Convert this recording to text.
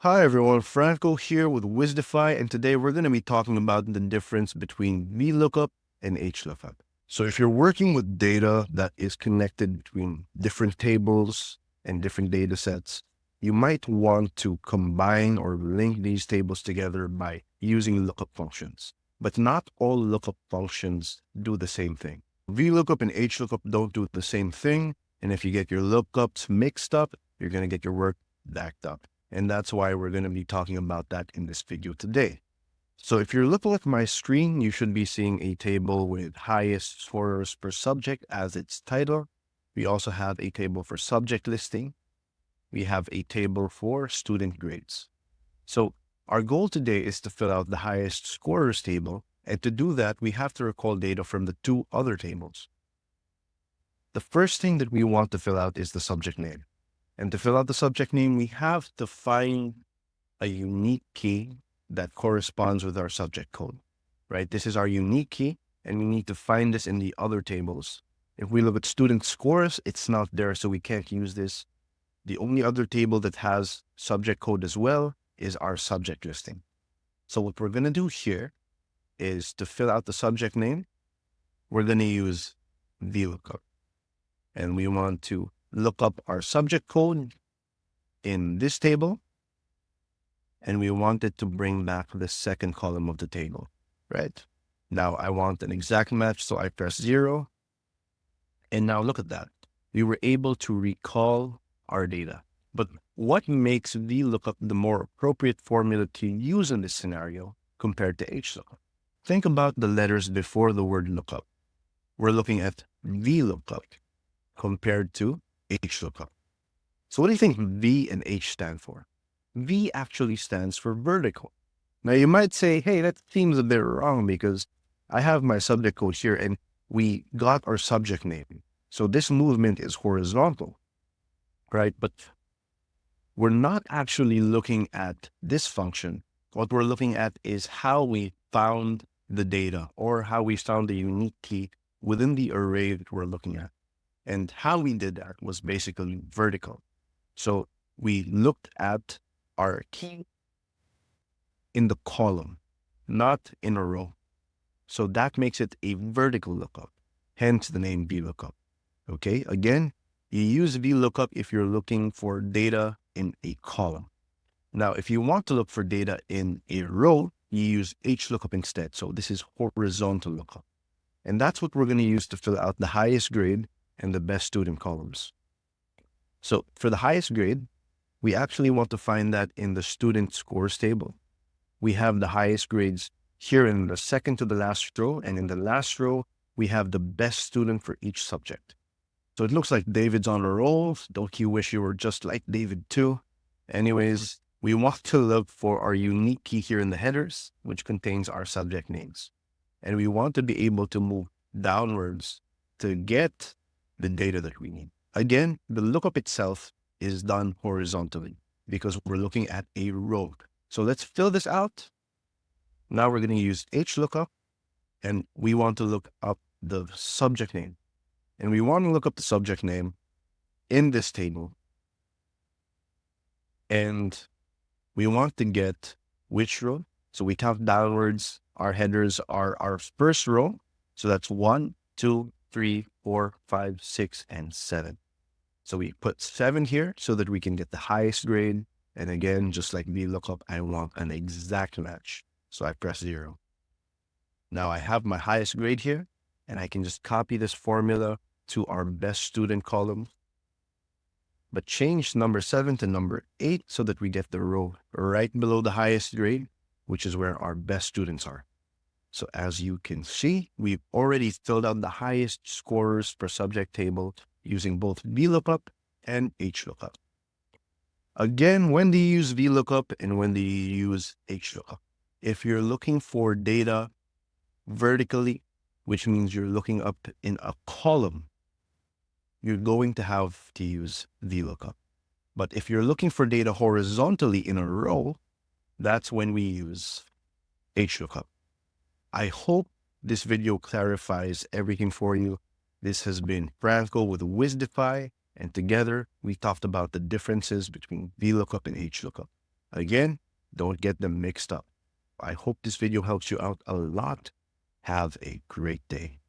Hi everyone, Franco here with Wisdify, and today we're going to be talking about the difference between VLOOKUP and HLOOKUP. So if you're working with data that is connected between different tables and different data sets, you might want to combine or link these tables together by using lookup functions. But not all lookup functions do the same thing. VLOOKUP and HLOOKUP don't do the same thing, and if you get your lookups mixed up, you're going to get your work backed up. And that's why we're going to be talking about that in this video today. So if you're looking at my screen, you should be seeing a table with highest scorers per subject as its title. We also have a table for subject listing. We have a table for student grades. So our goal today is to fill out the highest scorers table. And to do that, we have to recall data from the two other tables. The first thing that we want to fill out is the subject name. And to fill out the subject name, we have to find a unique key that corresponds with our subject code, right? This is our unique key, and we need to find this in the other tables. If we look at student scores, it's not there, so we can't use this. The only other table that has subject code as well is our subject listing. So what we're going to do here is to fill out the subject name, we're going to use VLOOKUP. And we want to look up our subject code in this table, and we want it to bring back the second column of the table, right? Now I want an exact match, so I press 0. And now look at that. We were able to recall our data. But what makes VLOOKUP the more appropriate formula to use in this scenario compared to HLOOKUP? Think about the letters before the word lookup. We're looking at VLOOKUP compared to HLOOKUP. So what do you think V and H stand for? V actually stands for vertical. Now you might say, hey, that seems a bit wrong because I have my subject code here and we got our subject name. So this movement is horizontal, right? But we're not actually looking at this function. What we're looking at is how we found the data or how we found the unique key within the array that we're looking at. And how we did that was basically vertical. So we looked at our key in the column, not in a row. So that makes it a vertical lookup, hence the name VLOOKUP. Okay, again, you use VLOOKUP if you're looking for data in a column. Now, if you want to look for data in a row, you use HLOOKUP instead. So this is horizontal lookup. And that's what we're going to use to fill out the highest grade and the best student columns. So for the highest grade, we actually want to find that in the student scores table. We have the highest grades here in the second to the last row, and in the last row, we have the best student for each subject. So it looks like David's on a roll. Don't you wish you were just like David too? Anyways, we want to look for our unique key here in the headers, which contains our subject names. And we want to be able to move downwards to get the data that we need. Again, the lookup itself is done horizontally because we're looking at a row. So let's fill this out. Now we're going to use HLOOKUP, and we want to look up the subject name. And we want to look up the subject name in this table. And we want to get which row. So we count downwards. Our headers are our first row. So that's 1, 2, 3, 4, 5, 6, and 7. So we put 7 here so that we can get the highest grade. And again, just like VLOOKUP, I want an exact match. So I press 0. Now I have my highest grade here, and I can just copy this formula to our best student column, but change number 7 to number 8 so that we get the row right below the highest grade, which is where our best students are. So as you can see, we've already filled out the highest scorers per subject table using both VLOOKUP and HLOOKUP. Again, when do you use VLOOKUP and when do you use HLOOKUP? If you're looking for data vertically, which means you're looking up in a column, you're going to have to use VLOOKUP. But if you're looking for data horizontally in a row, that's when we use HLOOKUP. I hope this video clarifies everything for you. This has been Franco with Wisdify, and together we talked about the differences between VLOOKUP and HLOOKUP. Again, don't get them mixed up. I hope this video helps you out a lot. Have a great day.